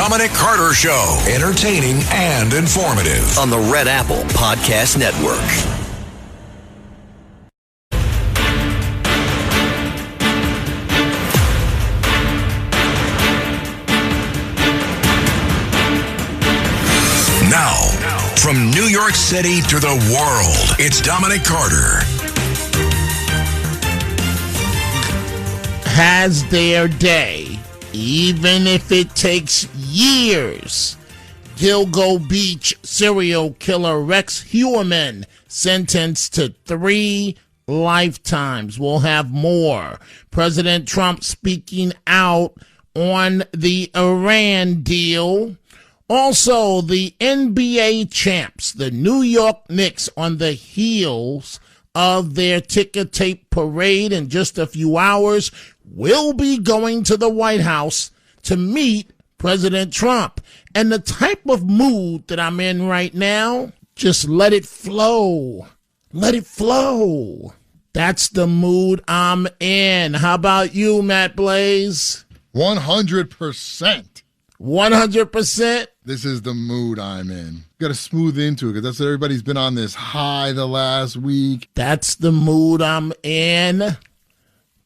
Dominic Carter Show. Entertaining and informative. On the Red Apple Podcast Network. Now, from New York City to the world, it's Dominic Carter. Has their day, even if it takes years. Gilgo Beach serial killer Rex Heuermann sentenced to 3 lifetimes. We'll have more. President Trump speaking out on the Iran deal. Also, the NBA champs, the New York Knicks, on the heels of their ticker tape parade in just a few hours, will be going to the White House to meet President Trump. And the type of mood that I'm in right now, just let it flow. Let it flow. That's the mood I'm in. How about you, Matt Blaze? 100%. 100%? This is the mood I'm in. Got to smooth into it because that's what everybody's been on this high the last week. That's the mood I'm in.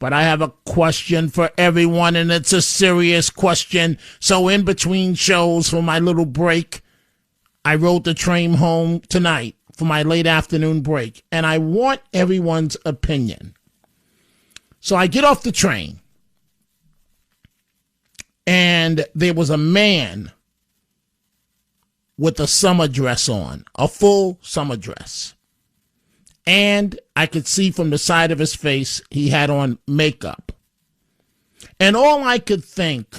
But I have a question for everyone, and it's a serious question. So in between shows for my little break, I rode the train home tonight for my late afternoon break, and I want everyone's opinion. So I get off the train, and there was a man with a summer dress on, a full summer dress. And I could see from the side of his face, he had on makeup. And all I could think,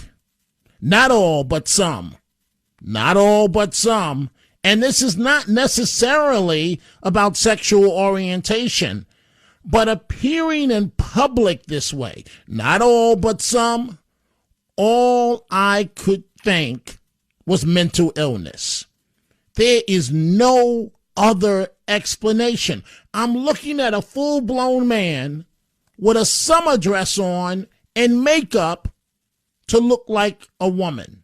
not all, but some, and this is not necessarily about sexual orientation, but appearing in public this way, not all, but some, all I could think was mental illness. There is no other explanation. I'm looking at a full-blown man with a summer dress on and makeup to look like a woman.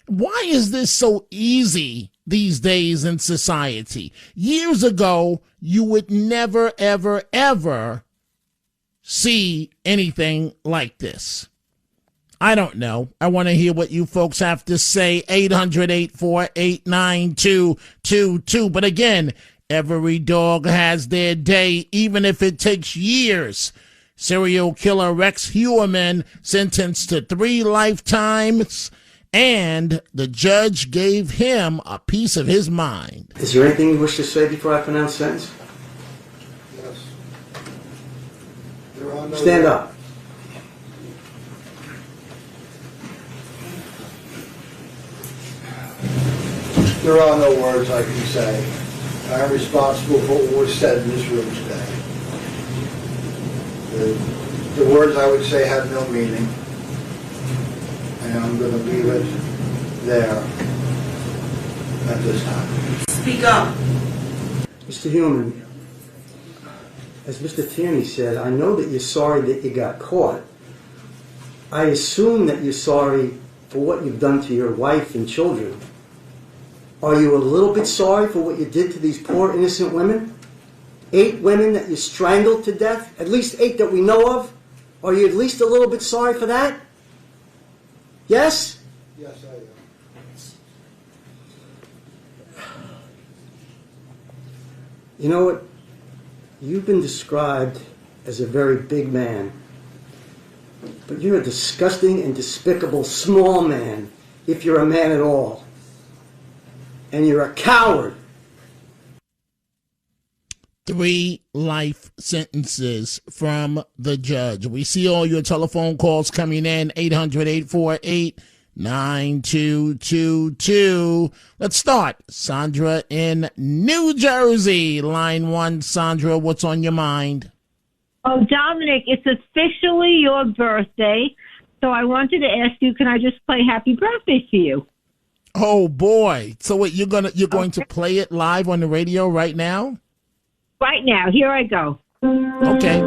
Why is this so easy these days in society? Years ago, you would never, ever, ever see anything like this. I don't know. I want to hear what you folks have to say. 800-848-9222. But again, every dog has their day, even if it takes years. Serial killer Rex Heuermann sentenced to 3 lifetimes, and the judge gave him a piece of his mind. Is there anything you wish to say before I pronounce sentence? Yes. Stand up. There are no words I can say. I am responsible for what was said in this room today. The words I would say have no meaning, and I'm going to leave it there at this time. Speak up. Mr. Heuermann, as Mr. Tierney said, I know that you're sorry that you got caught. I assume that you're sorry for what you've done to your wife and children. Are you a little bit sorry for what you did to these poor innocent women? 8 women that you strangled to death? At least 8 that we know of? Are you at least a little bit sorry for that? Yes? Yes, I am. You know what? You've been described as a very big man. But you're a disgusting and despicable small man, if you're a man at all. And you're a coward. 3 life sentences from the judge. We see all your telephone calls coming in. 800-848-9222. Let's start. Sandra in New Jersey. Line 1. Sandra, what's on your mind? Oh, Dominic, it's officially your birthday, so I wanted to ask you, can I just play Happy Birthday for you? Oh boy! So what, you're going to play it live on the radio right now? Right now, here I go. Okay.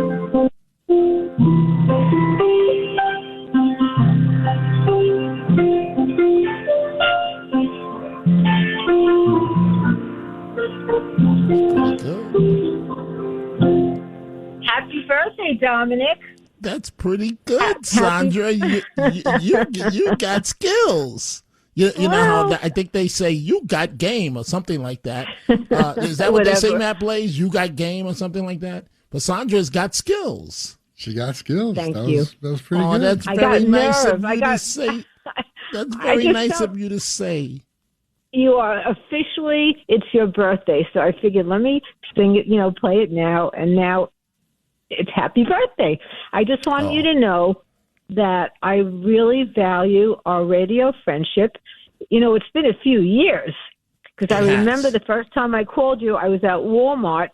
Dominic. That's pretty good, Sandra. You got skills. You know how I think they say you got game or something like that. Is that what they say, Matt Blaze? You got game or something like that? But Sandra's got skills. She got skills. Thank you. That was pretty good. That's very nice of you to say. That's very nice of you to say. You are officially, it's your birthday. So I figured, let me sing it, play it now. And now it's happy birthday. I just want you to know that I really value our radio friendship. It's been a few years because I remember the first time I called you, I was at Walmart.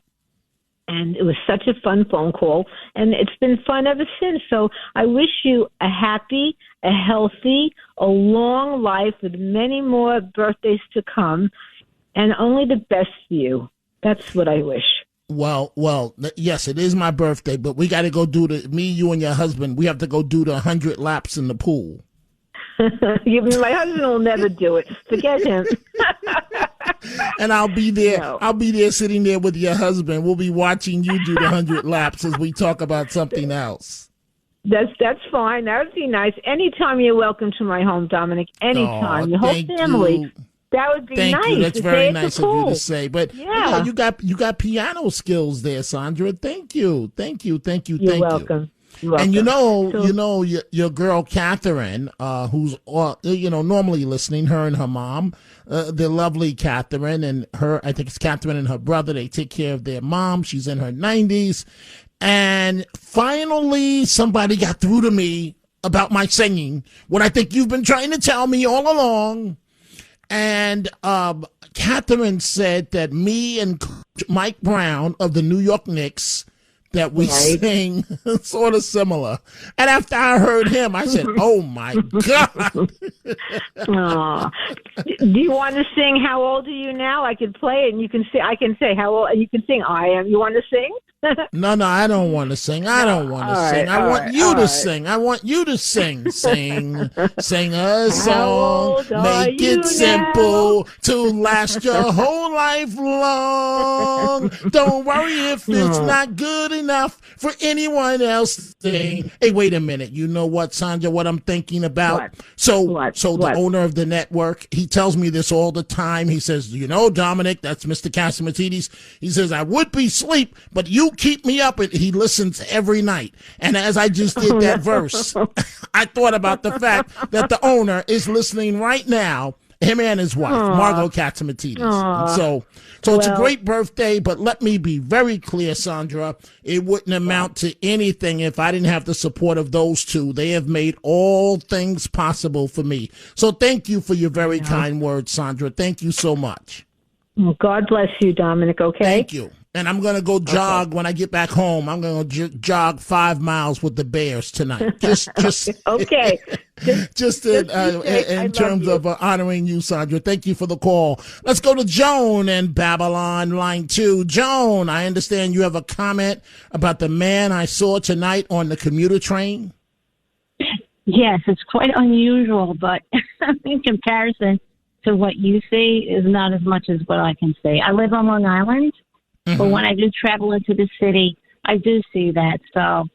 And it was such a fun phone call, and it's been fun ever since. So I wish you a happy, a healthy, a long life with many more birthdays to come, and only the best for you. That's what I wish. Well, yes, it is my birthday, but we got to go do me, you, and your husband. We have to go do the 100 laps in the pool. My husband will never do it. Forget him. And I'll be there. No. I'll be there sitting there with your husband. We'll be watching you do the 100 laps as we talk about something else. That's fine. That would be nice. Anytime you're welcome to my home, Dominic. Anytime. Your whole family. You. That would be nice. Thank you. That's very nice of you to say. say. But yeah, you got piano skills there, Sandra. Thank you. You're welcome. And your girl Catherine, who's normally listening, her and her mom, the lovely Catherine, and I think it's Catherine and her brother. They take care of their mom. She's in her 90s, and finally somebody got through to me about my singing. What I think you've been trying to tell me all along. And Catherine said that me and Mike Brown of the New York Knicks, that we sing sort of similar. And after I heard him, I said, oh, my God. Do you want to sing How Old Are You Now? I can play it, and you can say, I can say How Old, and you can sing I Am. You want to sing? No, I don't want to sing. I don't want to sing. I want you to sing. I want you to sing. Sing a song. Make it simple to last your whole life long. Don't worry if it's not good enough for anyone else to sing. Hey, wait a minute. You know what, Sandra, what I'm thinking about? What? So What? The owner of the network, he tells me this all the time. He says, Dominic, that's Mr. Cassimatidis. He says, I would be asleep, but you keep me up. And he listens every night. And as I just did that verse, I thought about the fact that the owner is listening right now, him and his wife, Margot Catsimatidis. So it's a great birthday, but let me be very clear, Sandra. It wouldn't amount to anything if I didn't have the support of those two. They have made all things possible for me. So thank you for your very kind words, Sandra. Thank you so much. Well, God bless you, Dominic, okay? Thank you. And I'm going to go jog when I get back home. I'm going to jog 5 miles with the Bears tonight. Just okay. Just in terms of honoring you, Sandra. Thank you for the call. Let's go to Joan in Babylon, line 2. Joan, I understand you have a comment about the man I saw tonight on the commuter train. Yes, it's quite unusual, but in comparison to what you see is not as much as what I can see. I live on Long Island. But when I do travel into the city, I do see that. So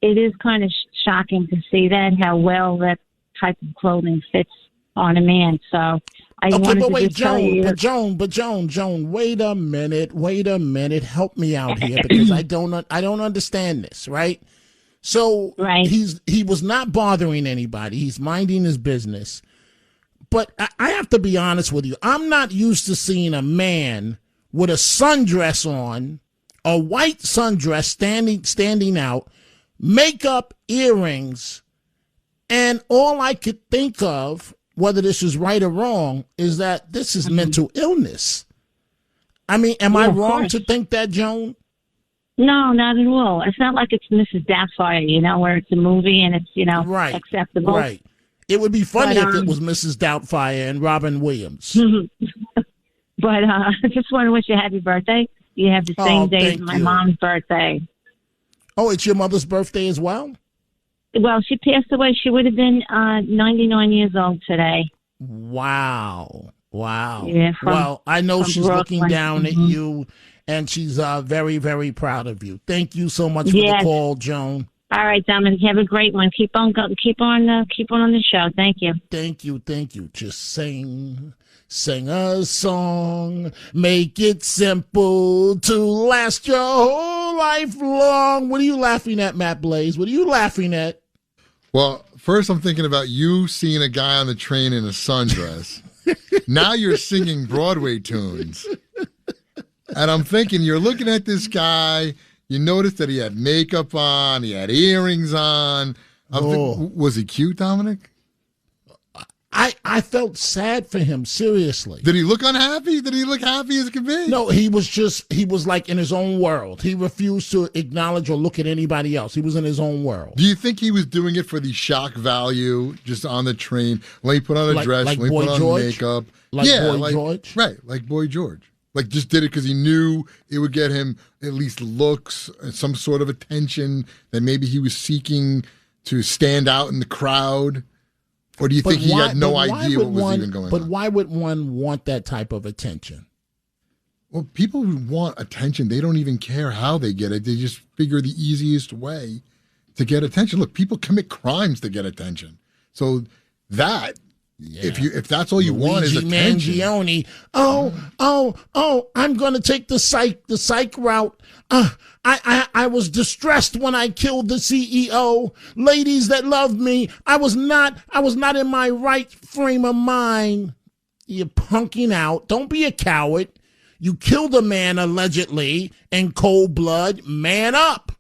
it is kind of shocking to see that, how well that type of clothing fits on a man. So I wanted to just tell you. But Joan, wait a minute. Help me out here because I don't understand this, right? So he was not bothering anybody. He's minding his business. But I have to be honest with you. I'm not used to seeing a man with a sundress on, a white sundress standing out, makeup, earrings, and all I could think of, whether this is right or wrong, is that this is mental illness. I mean, am I wrong to think that, Joan? No, not at all. It's not like it's Mrs. Doubtfire, where it's a movie and it's, acceptable. Right. It would be funny if it was Mrs. Doubtfire and Robin Williams. But I just want to wish you a happy birthday. You have the same day as my mom's birthday. Oh, it's your mother's birthday as well? Well, she passed away. She would have been 99 years old today. Wow. Yeah, well, I know she's looking down at you, and she's very, very proud of you. Thank you so much for the call, Joan. All right, Dominic, have a great one. Keep on on the show. Thank you. Thank you. Just sing a song, make it simple to last your whole life long. What are you laughing at, Matt Blaze? What are you laughing at? Well, first I'm thinking about you seeing a guy on the train in a sundress. Now you're singing Broadway tunes. And I'm thinking, you're looking at this guy, you notice that he had makeup on, he had earrings on. Was he cute, Dominic? I felt sad for him, seriously. Did he look unhappy? Did he look happy as could be? No, he was like in his own world. He refused to acknowledge or look at anybody else. He was in his own world. Do you think he was doing it for the shock value, just on the train? Let me put on a dress, let me put on makeup. George? Right, like Boy George. Like, just did it because he knew it would get him at least looks, some sort of attention that maybe he was seeking to stand out in the crowd. Or do you think he had no idea what was even going on? But why would one want that type of attention? Well, people who want attention, they don't even care how they get it. They just figure the easiest way to get attention. Look, people commit crimes to get attention. So that, if that's all you want is attention. Mangione. Oh, I'm going to take the psych route. I was distressed when I killed the CEO. Ladies that loved me, I was not in my right frame of mind. You're punking out. Don't be a coward. You killed a man allegedly in cold blood. Man up.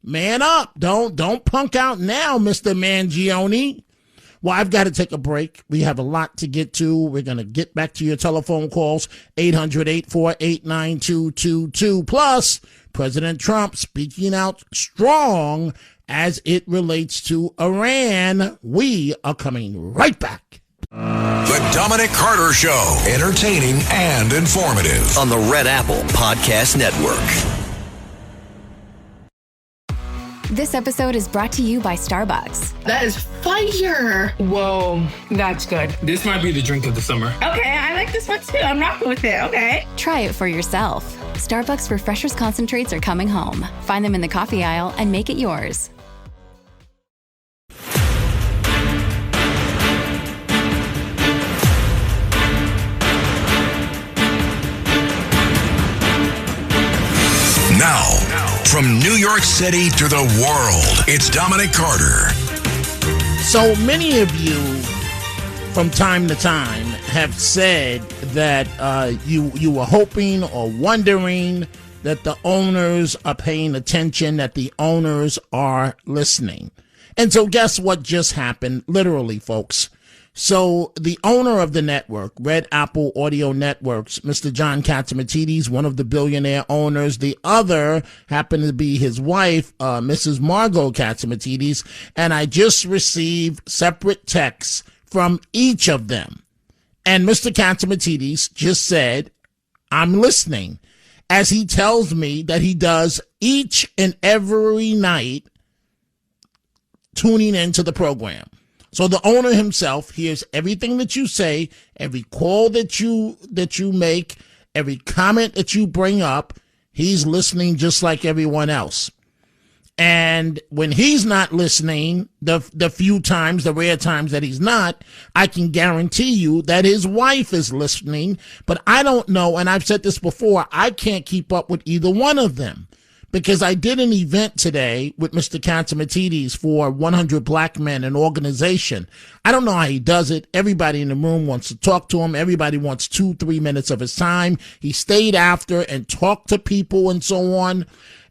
Man up. Don't punk out now, Mr. Mangione. Well, I've got to take a break. We have a lot to get to. We're going to get back to your telephone calls, 800-848-9222. Plus, President Trump speaking out strong as it relates to Iran. We are coming right back. The Dominic Carter Show, entertaining and informative. On the Red Apple Podcast Network. This episode is brought to you by Starbucks. That is fire. Whoa, that's good. This might be the drink of the summer. Okay, I like this one too. I'm rocking with it. Okay. Try it for yourself. Starbucks Refreshers Concentrates are coming home. Find them in the coffee aisle and make it yours. Now, from New York City to the world, it's Dominic Carter. So many of you, from time to time, have said that you were hoping or wondering that the owners are paying attention, that the owners are listening. And so guess what just happened? Literally, folks. So the owner of the network, Red Apple Audio Networks, Mr. John Catsimatidis, one of the billionaire owners. The other happened to be his wife, Mrs. Margot Catsimatidis. And I just received separate texts from each of them. And Mr. Catsimatidis just said, I'm listening, as he tells me that he does each and every night tuning into the program. So the owner himself hears everything that you say, every call that you make, every comment that you bring up. He's listening just like everyone else. And when he's not listening, the few times, the rare times that he's not, I can guarantee you that his wife is listening. But I don't know, and I've said this before, I can't keep up with either one of them. Because I did an event today with Mr. Catsimatidis for 100 Black Men, an organization. I don't know how he does it. Everybody in the room wants to talk to him. Everybody wants 2-3 minutes of his time. He stayed after and talked to people and so on.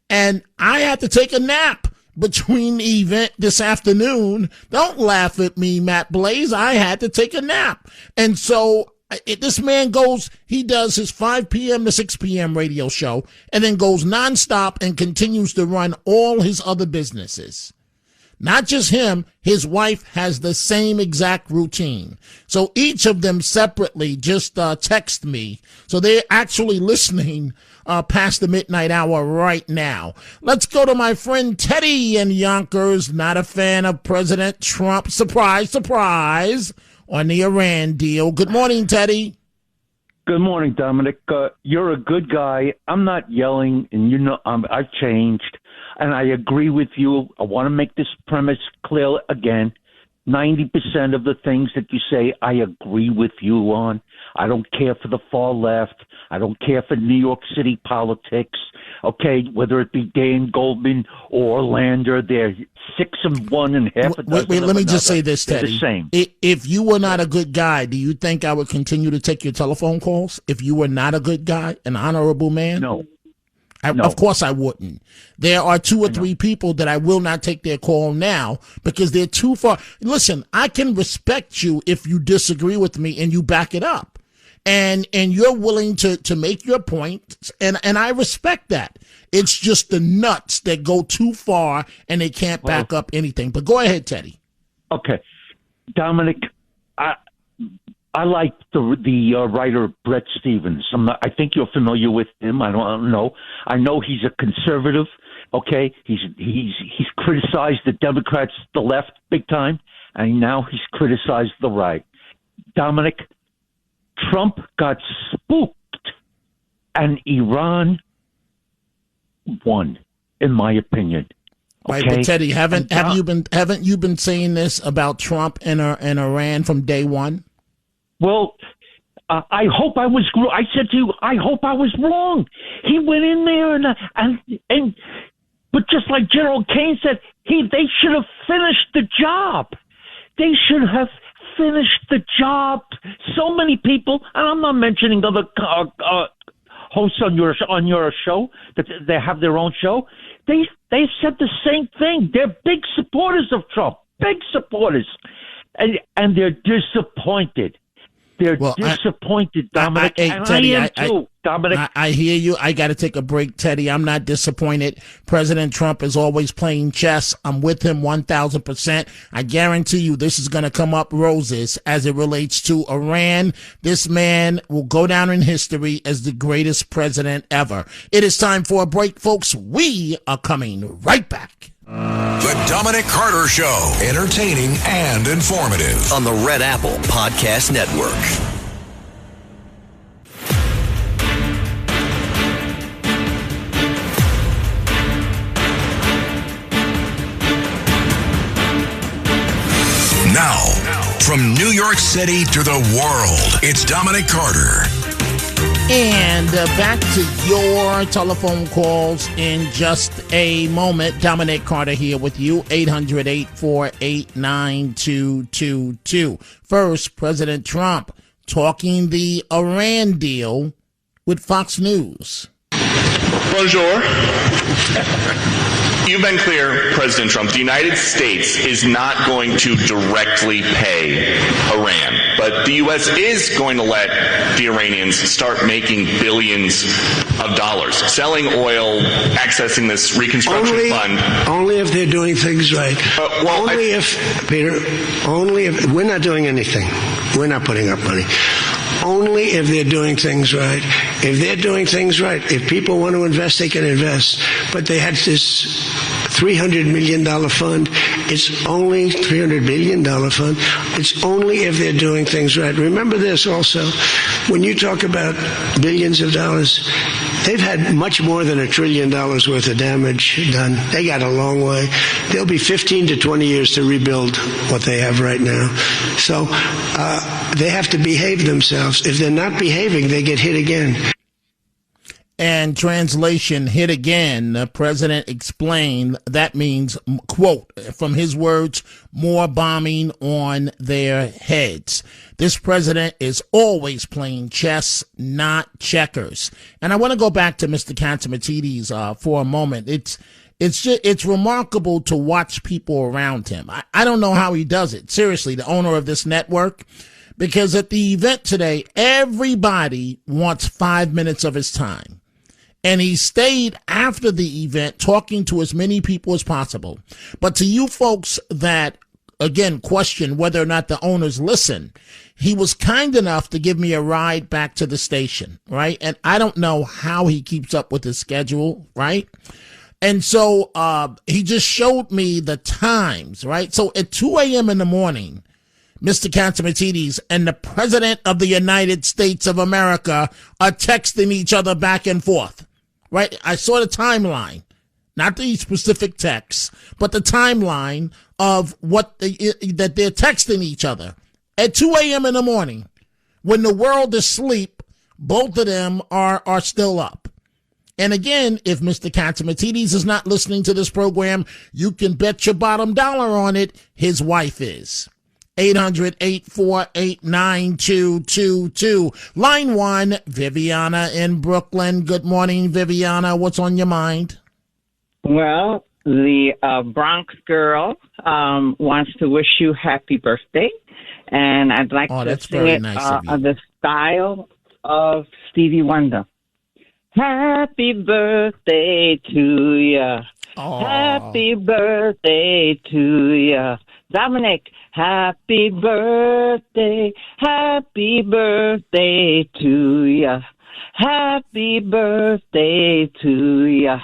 And I had to take a nap between the event this afternoon. Don't laugh at me, Matt Blaze. I had to take a nap. And so this man goes, he does his 5 p.m. to 6 p.m. radio show and then goes nonstop and continues to run all his other businesses. Not just him, his wife has the same exact routine. So each of them separately just text me. So they're actually listening past the midnight hour right now. Let's go to my friend Teddy in Yonkers, not a fan of President Trump. Surprise, surprise. On the Iran deal. Good morning, Teddy. Good morning, Dominic. You're a good guy. I'm not yelling, and I've changed, and I agree with you. I want to make this premise clear again. 90% of the things that you say, I agree with you on. I don't care for the far left. I don't care for New York City politics. Okay, whether it be Dan Goldman or Orlando, they're 6-1 and half a dozen. Wait, let me just say this, They're Teddy. the same. If you were not a good guy, do you think I would continue to take your telephone calls? If you were not a good guy, an honorable man? No. Of course I wouldn't. There are 2 or 3 people that I will not take their call now because they're too far. Listen, I can respect you if you disagree with me and you back it up. And you're willing to make your point, and I respect that. It's just the nuts that go too far and they can't back up anything. But go ahead, Teddy. Okay. Dominic, I like the writer Bret Stephens. I think you're familiar with him. I don't know. I know he's a conservative. Okay, he's criticized the Democrats, the left, big time, and now he's criticized the right. Dominic, Trump got spooked, and Iran won, in my opinion. Okay? Right, but Teddy, haven't you been saying this about Trump and Iran from day one? Well, I hope I was. I said to you, I hope I was wrong. He went in there and but just like General Kane said, they should have finished the job. They should have finished the job. So many people, and I'm not mentioning other hosts on your show that they have their own show. They said the same thing. They're big supporters of Trump, big supporters, and they're disappointed. They're disappointed, Dominic, and Teddy, I am too, Dominic. I hear you. I got to take a break, Teddy. I'm not disappointed. President Trump is always playing chess. I'm with him 1,000%. I guarantee you this is going to come up roses as it relates to Iran. This man will go down in history as the greatest president ever. It is time for a break, folks. We are coming right back. The Dominic Carter Show. Entertaining and informative. On the Red Apple Podcast Network. Now, from New York City to the world, it's Dominic Carter. And back to your telephone calls in just a moment. Dominic Carter here with you, 800-848-9222. First, President Trump talking the Iran deal with Fox News. Bonjour. You've been clear, President Trump, the United States is not going to directly pay Iran, but the U.S. is going to let the Iranians start making billions of dollars, selling oil, accessing this reconstruction fund. Only if they're doing things right. Only if we're not doing anything. We're not putting up money. Only if they're doing things right. If they're doing things right, if people want to invest, they can invest. But they had this $300 million fund. It's only $300 billion fund. It's only if they're doing things right. Remember this also. When you talk about billions of dollars, they've had much more than $1 trillion worth of damage done. They got a long way. There'll be 15 to 20 years to rebuild what they have right now. So they have to behave themselves. If they're not behaving, they get hit again. And translation, hit again. The president explained that means, quote, from his words, more bombing on their heads. This president is always playing chess, not checkers. And I want to go back to Mr. Catsimatidis for a moment. It's remarkable to watch people around him. I don't know how he does it. Seriously, the owner of this network. Because at the event today, everybody wants 5 minutes of his time. And he stayed after the event talking to as many people as possible. But to you folks that, again, question whether or not the owners listen, he was kind enough to give me a ride back to the station, right? And I don't know how he keeps up with his schedule, right? And so he just showed me the times, right? So at 2 a.m. in the morning, Mr. Catsimatidis and the President of the United States of America are texting each other back and forth, right? I saw the timeline, not the specific texts, but the timeline of that they're texting each other at 2 a.m. in the morning. When the world is asleep, both of them are still up. And again, if Mr. Catsimatidis is not listening to this program, you can bet your bottom dollar on it, his wife is. 800-848-9222. Line 1, Viviana in Brooklyn. Good morning, Viviana. What's on your mind? Well, the Bronx girl wants to wish you happy birthday. And I'd like to sing it the style of Stevie Wonder. Happy birthday to ya. Happy birthday to ya. Dominic, happy birthday. Happy birthday to ya. Happy birthday to ya.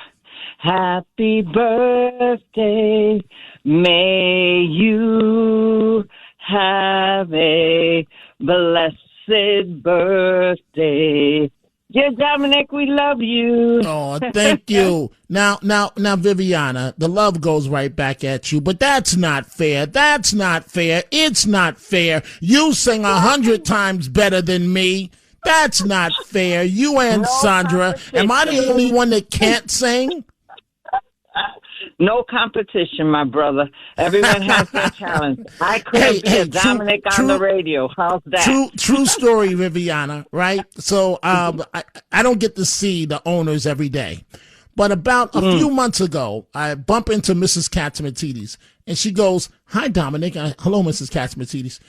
Happy birthday. May you have a blessed birthday. Dear Dominic, we love you. Oh, thank you. Now, Viviana, the love goes right back at you, but that's not fair. That's not fair. It's not fair. You sing 100 times better than me. That's not fair. You and Sandra. Am I the only one that can't sing? No competition, my brother. Everyone has their talent. I couldn't be a Dominic on the radio. How's that? True story, Viviana, right? So I don't get to see the owners every day. But about a few months ago, I bump into Mrs. Catsimatidis, and she goes, "Hi, Dominic." Hello, Mrs. Catsimatidis.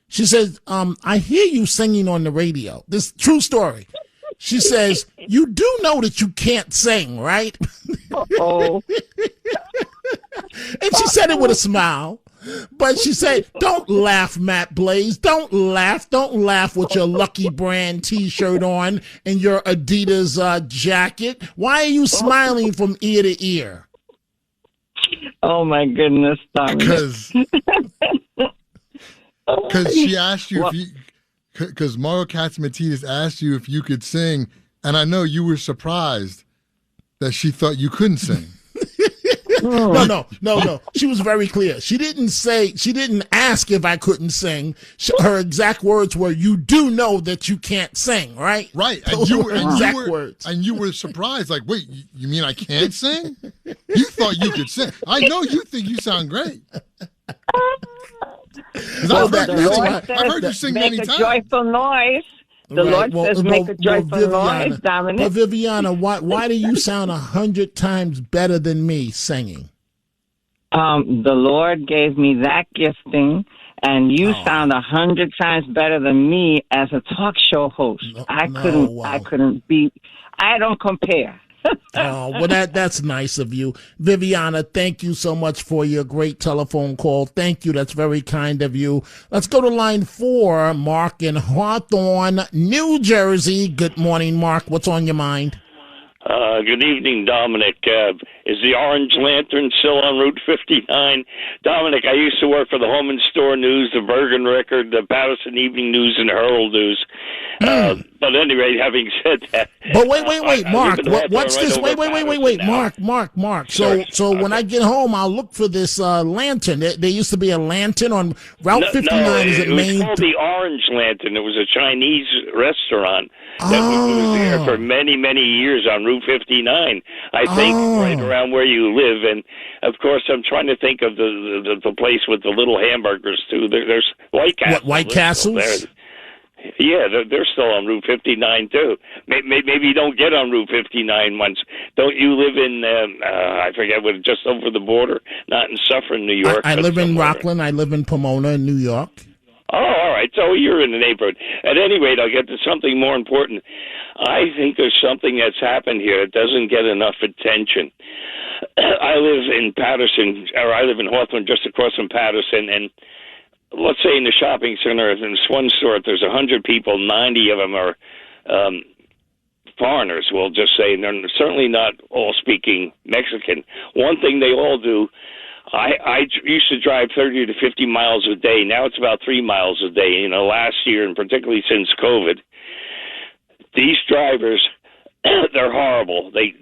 She says, "I hear you singing on the radio." This true story. She says, "You do know that you can't sing, right?" Oh. And she said it with a smile. But she said, "Don't laugh, Matt Blaze. Don't laugh. Don't laugh with your Lucky Brand T-shirt on and your Adidas jacket. Why are you smiling from ear to ear?" Oh, my goodness, Because she asked you if you... Because Mario Catsimatidis asked you if you could sing, and I know you were surprised that she thought you couldn't sing. No. She was very clear. She didn't ask if I couldn't sing. Her exact words were, "You do know that you can't sing, right?" Right. And you were surprised. Like, wait, you mean I can't sing? You thought you could sing. I know you think you sound great. Well, I've heard you sing many times. Make a joyful noise. The Lord says make a joyful noise, Dominic. But Viviana, why do you sound 100 times better than me singing? The Lord gave me that gifting, and you sound 100 times better than me as a talk show host. I couldn't beat. I don't compare. Oh, well, that's nice of you. Viviana, thank you so much for your great telephone call. Thank you. That's very kind of you. Let's go to line 4, Mark in Hawthorne, New Jersey. Good morning, Mark. What's on your mind? Good evening, Dominic. Is the Orange Lantern still on Route 59? Dominic, I used to work for the Home and Store News, the Bergen Record, the Patterson Evening News, and the Herald News. But anyway, having said that... But wait, Mark. What's this? Wait, Mark. So when I get home, I'll look for this lantern. There used to be a lantern on Route 59. It was called the Orange Lantern. It was a Chinese restaurant that was there for many, many years on Route 59, I think, right around where you live. And, of course, I'm trying to think of the place with the little hamburgers, too. There's White Castle. What, White Castles? Yeah, they're still on Route 59, too. Maybe you don't get on Route 59 once. Don't you live in, I forget what, just over the border? Not in Suffern, New York. I live in Rockland. I live in Pomona, in New York. Oh, all right. So you're in the neighborhood. At any rate, I'll get to something more important. I think there's something that's happened here that doesn't get enough attention. I live in Hawthorne, just across from Patterson, and let's say in the shopping center, in this one store, if there's 100 people, 90 of them are foreigners, we'll just say, and they're certainly not all speaking Mexican. One thing they all do, I used to drive 30 to 50 miles a day. Now it's about 3 miles a day. You know, last year, and particularly since COVID, these drivers, they're horrible. They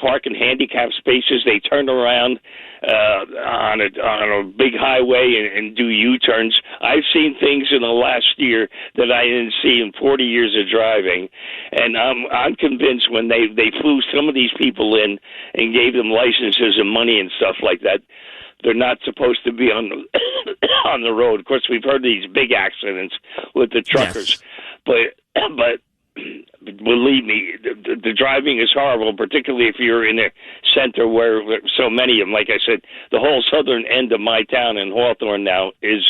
park in handicapped spaces. They turn around on a big highway and do U-turns. I've seen things in the last year that I didn't see in 40 years of driving, and I'm convinced when they flew some of these people in and gave them licenses and money and stuff like that, they're not supposed to be on the road. Of course, we've heard these big accidents with the truckers, yes. but believe me, the driving is horrible, particularly if you're in a center where so many of them, like I said, the whole southern end of my town in Hawthorne now is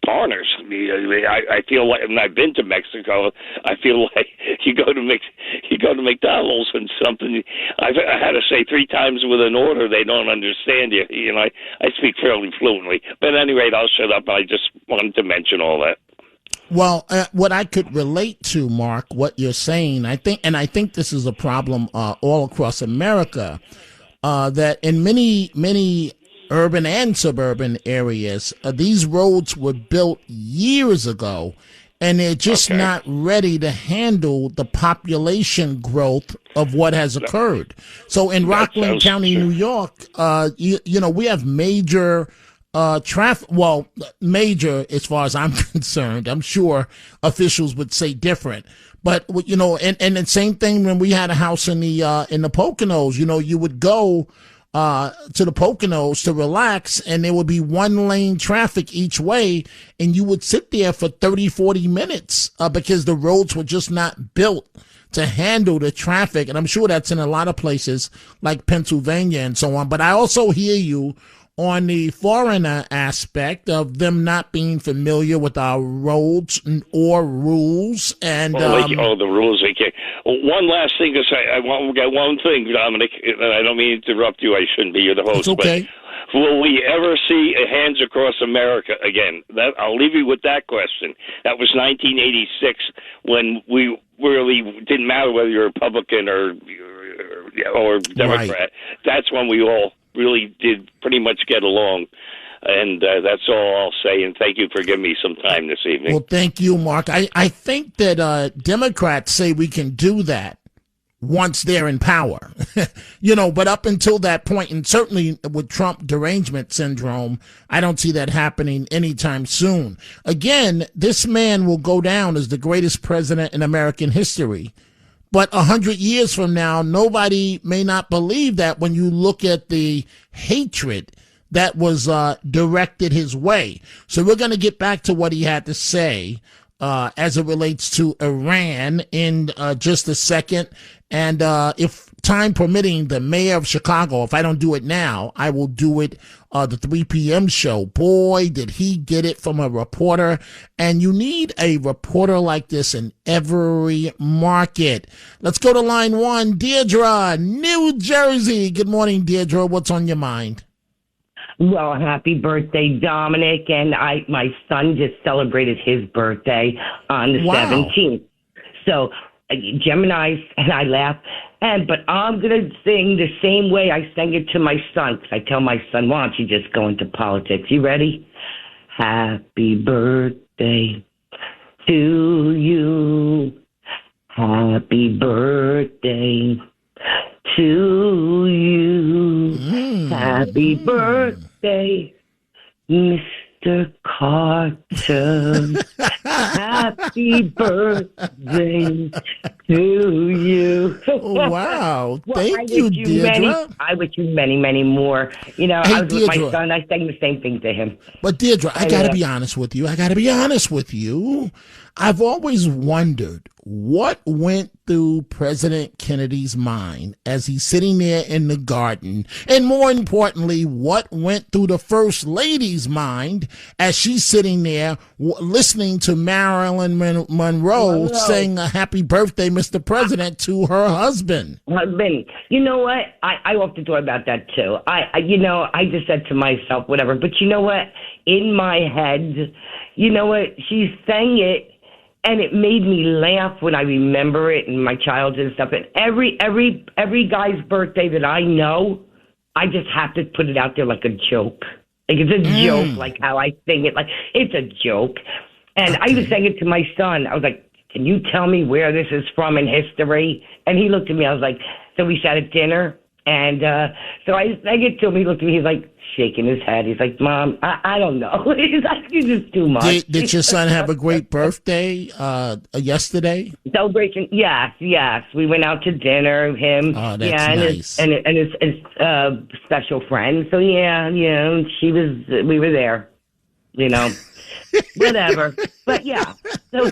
foreigners. I feel like, and I've been to Mexico, I feel like you go to McDonald's and something, I had to say 3 times with an order, they don't understand you. You know, I speak fairly fluently. But at any rate, I'll shut up. I just wanted to mention all that. Well, what I could relate to, Mark, what you're saying, I think this is a problem all across America, that in many urban and suburban areas, these roads were built years ago, and they're just not ready to handle the population growth of what has occurred. So in Rockland County, New York, you know, we have major traffic, well, major as far as I'm concerned. I'm sure officials would say different, but you know, and the same thing when we had a house in the Poconos. You know, you would go to the Poconos to relax, and there would be 1-lane traffic each way, and you would sit there for 30-40 minutes because the roads were just not built to handle the traffic. And I'm sure that's in a lot of places like Pennsylvania and so on. But I also hear you on the foreigner aspect of them not being familiar with our roads or rules. And the rules. One last thing to say. I want to get one thing, Dominic, and I don't mean to interrupt you. I shouldn't be. You're the host. It's okay. But will we ever see Hands Across America again? I'll leave you with that question. That was 1986 when we really didn't matter whether you're Republican or Democrat. Right. That's when we all really did pretty much get along. And that's all I'll say, and thank you for giving me some time this evening. Well, thank you, Mark. I think that Democrats say we can do that once they're in power, you know, but up until that point, and certainly with Trump derangement syndrome, I don't see that happening anytime soon. Again, this man will go down as the greatest president in American history. But 100 years from now, nobody may not believe that when you look at the hatred that was directed his way. So we're going to get back to what he had to say as it relates to Iran in just a second. And if time permitting, the mayor of Chicago, if I don't do it now, I will do it the 3 p.m. show. Boy, did he get it from a reporter. And you need a reporter like this in every market. Let's go to line 1. Deirdre, New Jersey. Good morning, Deirdre. What's on your mind? Well, happy birthday, Dominic. And my son just celebrated his birthday on the 17th. So Geminis, and I laugh. But I'm going to sing the same way I sang it to my son. Because I tell my son, why don't you just go into politics? You ready? Happy birthday to you. Happy birthday to you. Happy birthday, Mr. Carter. Happy birthday to you. Wow. Thank you, Deirdre. I wish you many, many more. You know, hey, I was with my son. I sang the same thing to him. But Deirdre, I got to be honest with you. I've always wondered what went through President Kennedy's mind as he's sitting there in the garden, and more importantly, what went through the First Lady's mind as she's sitting there listening to Marilyn Monroe saying a happy birthday, Mr. President, to her husband. You know what? I often thought about that too. I just said to myself, whatever. But you know what? In my head, you know what? She sang it. And it made me laugh when I remember it in my childhood and stuff. And every guy's birthday that I know, I just have to put it out there like a joke. Like it's a joke, like how I sing it. Like it's a joke. And I was saying it to my son. I was like, can you tell me where this is from in history? And he looked at me. I was like, so we sat at dinner. And so I get to him. He looked at me. He's like shaking his head. He's like, Mom, I don't know. He's like, it's just too much. Did your son have a great birthday yesterday? Celebration? Yes. We went out to dinner. Him, and nice. and his special friend. So we were there. Whatever. But yeah. So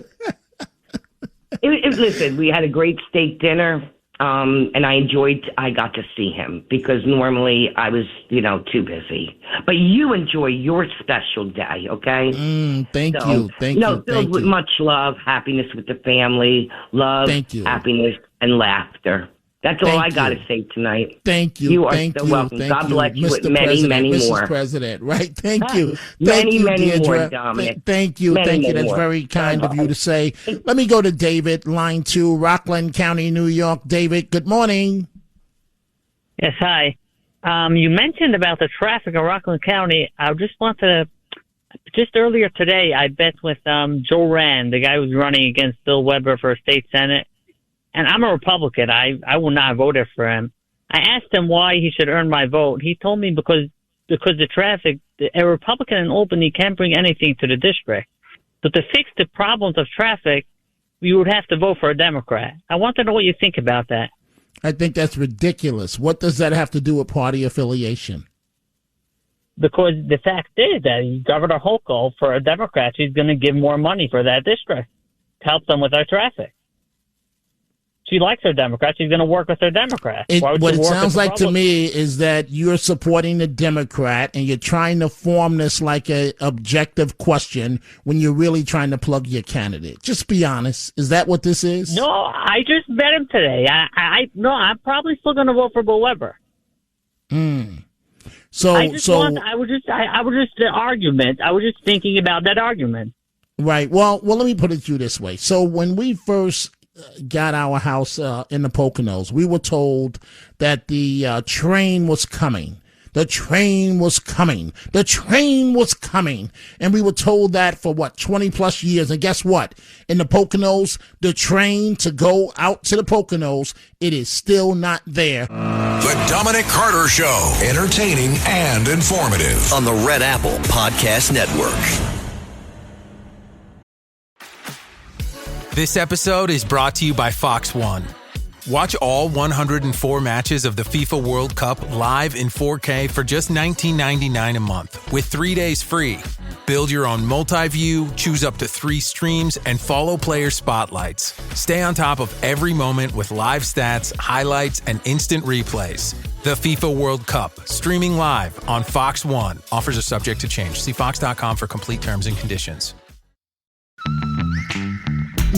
listen, we had a great steak dinner. And I got to see him because normally I was, too busy. But you enjoy your special day, okay? Thank you. Filled with much love, happiness with the family, love, happiness, and laughter. That's all I got to say tonight. Thank you. You are so welcome. God bless you with many, many more. Mrs. President, right? Thank you. Many more, Deirdre. Dominic. Thank you. That's very kind of you to say. Let me go to David, line 2, Rockland County, New York. David, good morning. Yes, hi. You mentioned about the traffic in Rockland County. I just earlier today, I bet with Joe Rand, the guy who's running against Bill Weber for state senate. And I'm a Republican. I will not vote for him. I asked him why he should earn my vote. He told me because the traffic, a Republican in Albany can't bring anything to the district. But to fix the problems of traffic, you would have to vote for a Democrat. I want to know what you think about that. I think that's ridiculous. What does that have to do with party affiliation? Because the fact is that Governor Hochul, for a Democrat, she's going to give more money for that district to help them with our traffic. She likes her Democrats. She's going to work with her Democrats. What it sounds like to me is that you're supporting the Democrat and you're trying to form this like a objective question when you're really trying to plug your candidate. Just be honest. Is that what this is? No, I just met him today. I'm probably still going to vote for Bill Weber. So I was just the argument. I was just thinking about that argument. Right. Well, let me put it to you this way. So when we first got our house in the Poconos, we were told that the train was coming. The train was coming. The train was coming. And we were told that for 20 plus years. And guess what? In the Poconos, the train to go out to the Poconos, it is still not there. The Dominic Carter Show. Entertaining and informative. On the Red Apple Podcast Network. This episode is brought to you by Fox One. Watch all 104 matches of the FIFA World Cup live in 4K for just $19.99 a month with 3 days free. Build your own multi-view, choose up to 3 streams, and follow player spotlights. Stay on top of every moment with live stats, highlights, and instant replays. The FIFA World Cup, streaming live on Fox One. Offers are subject to change. See fox.com for complete terms and conditions.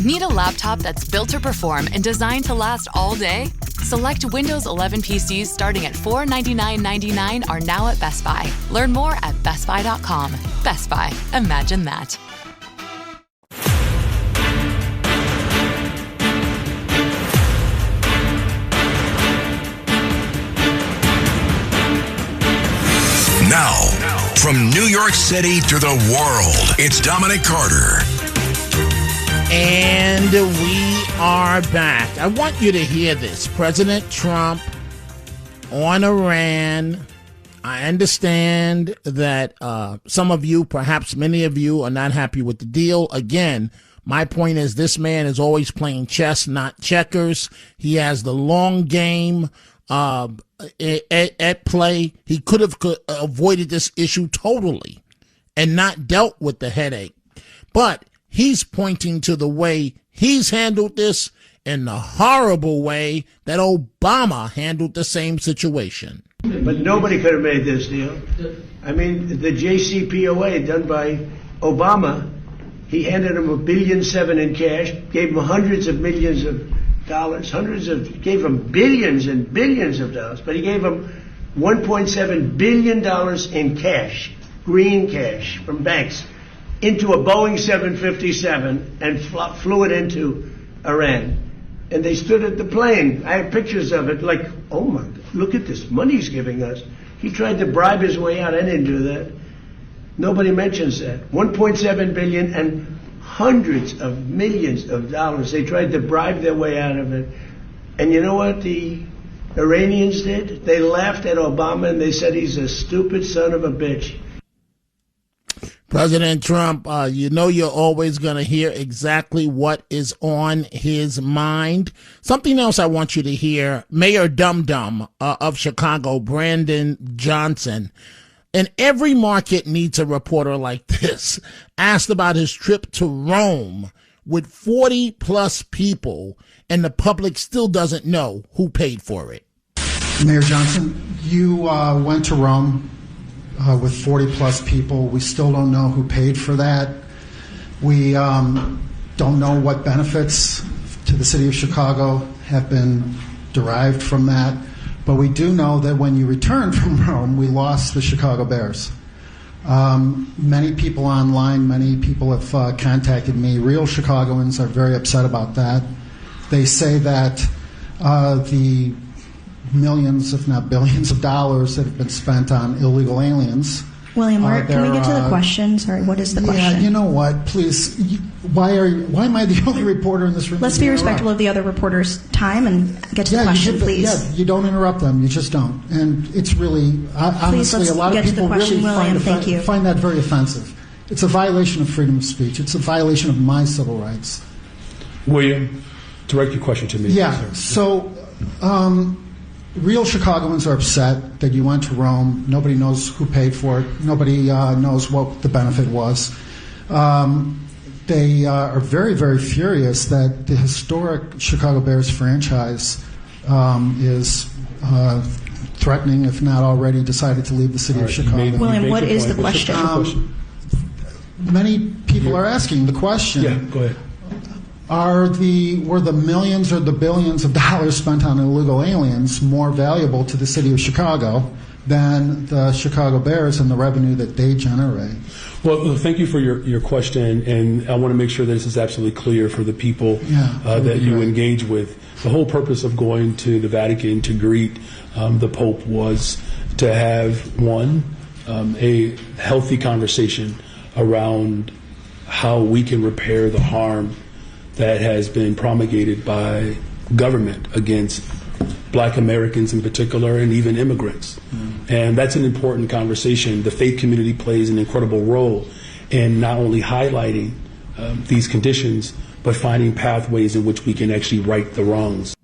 Need a laptop that's built to perform and designed to last all day? Select Windows 11 PCs starting at $499.99 are now at Best Buy. Learn more at bestbuy.com. Best Buy. Imagine that. Now, from New York City to the world, it's Dominic Carter. And we are back. I want you to hear this. President Trump on Iran. I understand that some of you, perhaps many of you, are not happy with the deal. Again, my point is this man is always playing chess, not checkers. He has the long game at play. He could have avoided this issue totally and not dealt with the headache. But he's pointing to the way he's handled this and the horrible way that Obama handled the same situation. But nobody could have made this deal. I mean, the JCPOA done by Obama, he handed him $1.7 billion in cash, gave him hundreds of millions of dollars, gave him billions and billions of dollars, but he gave him $1.7 billion in cash, green cash from banks, into a Boeing 757 and flew it into Iran. And they stood at the plane. I have pictures of it, like, oh my God. look at this money he's giving us. He tried to bribe his way out. I didn't do that. Nobody mentions that. $1.7 billion and hundreds of millions of dollars. They tried to bribe their way out of it. And you know what the Iranians did? They laughed at Obama and they said he's a stupid son of a bitch. President Trump, you know you're always going to hear exactly what is on his mind. Something else I want you to hear, Mayor Dum Dum of Chicago, Brandon Johnson, and every market needs a reporter like this, asked about his trip to Rome with 40-plus people, and the public still doesn't know who paid for it. Mayor Johnson, you went to Rome with 40-plus people. We still don't know who paid for that. We don't know what benefits to the city of Chicago have been derived from that. But we do know that when you returned from Rome, we lost the Chicago Bears. Many people online, many people have contacted me. Real Chicagoans are very upset about that. They say that the millions, if not billions of dollars that have been spent on illegal aliens. William, can we get to the question? Sorry, what is the question? Yeah, you know what? Please, why am I the only reporter in this room? Let's be respectful of the other reporters' time and get to the question, please. Yeah, you don't interrupt them. You just don't. And it's really, honestly, a lot of people really find that very offensive. It's a violation of freedom of speech. It's a violation of my civil rights. William, direct your question to me. Yeah, so real Chicagoans are upset that you went to Rome. Nobody knows who paid for it. Nobody knows what the benefit was. They are very, very furious that the historic Chicago Bears franchise is threatening, if not already decided to leave the city of Chicago. William, what is the question? Many people are asking the question. Yeah, go ahead. Were the millions or the billions of dollars spent on illegal aliens more valuable to the city of Chicago than the Chicago Bears and the revenue that they generate? Well, thank you for your question, and I want to make sure that this is absolutely clear for the people that you engage with. The whole purpose of going to the Vatican to greet the Pope was to have, a healthy conversation around how we can repair the harm that has been promulgated by government against Black Americans in particular, and even immigrants. And that's an important conversation. The faith community plays an incredible role in not only highlighting these conditions, but finding pathways in which we can actually right the wrongs.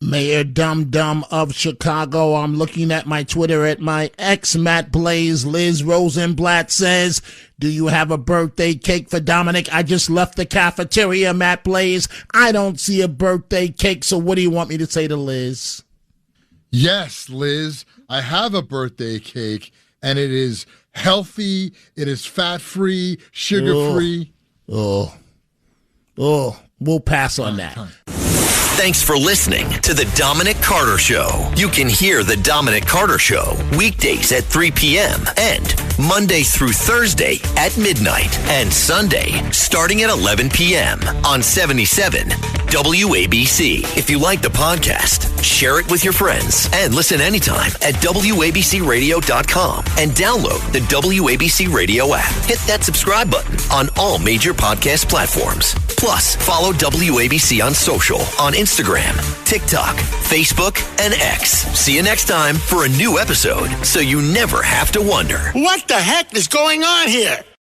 Mayor Dum Dum of Chicago. I'm looking at my Twitter at my ex Matt Blaze. Liz Rosenblatt says, do you have a birthday cake for Dominic? I just left the cafeteria, Matt Blaze. I don't see a birthday cake, so what do you want me to say to Liz? Yes, Liz, I have a birthday cake, and it is healthy, it is fat-free, sugar-free. We'll pass on that. Thanks for listening to The Dominic Carter Show. You can hear The Dominic Carter Show weekdays at 3 p.m. and Monday through Thursday at midnight and Sunday starting at 11 p.m. on 77 WABC. If you like the podcast, share it with your friends and listen anytime at WABCRadio.com and download the WABC Radio app. Hit that subscribe button on all major podcast platforms. Plus, follow WABC on social on Instagram, TikTok, Facebook, and X. See you next time for a new episode so you never have to wonder. What the heck is going on here?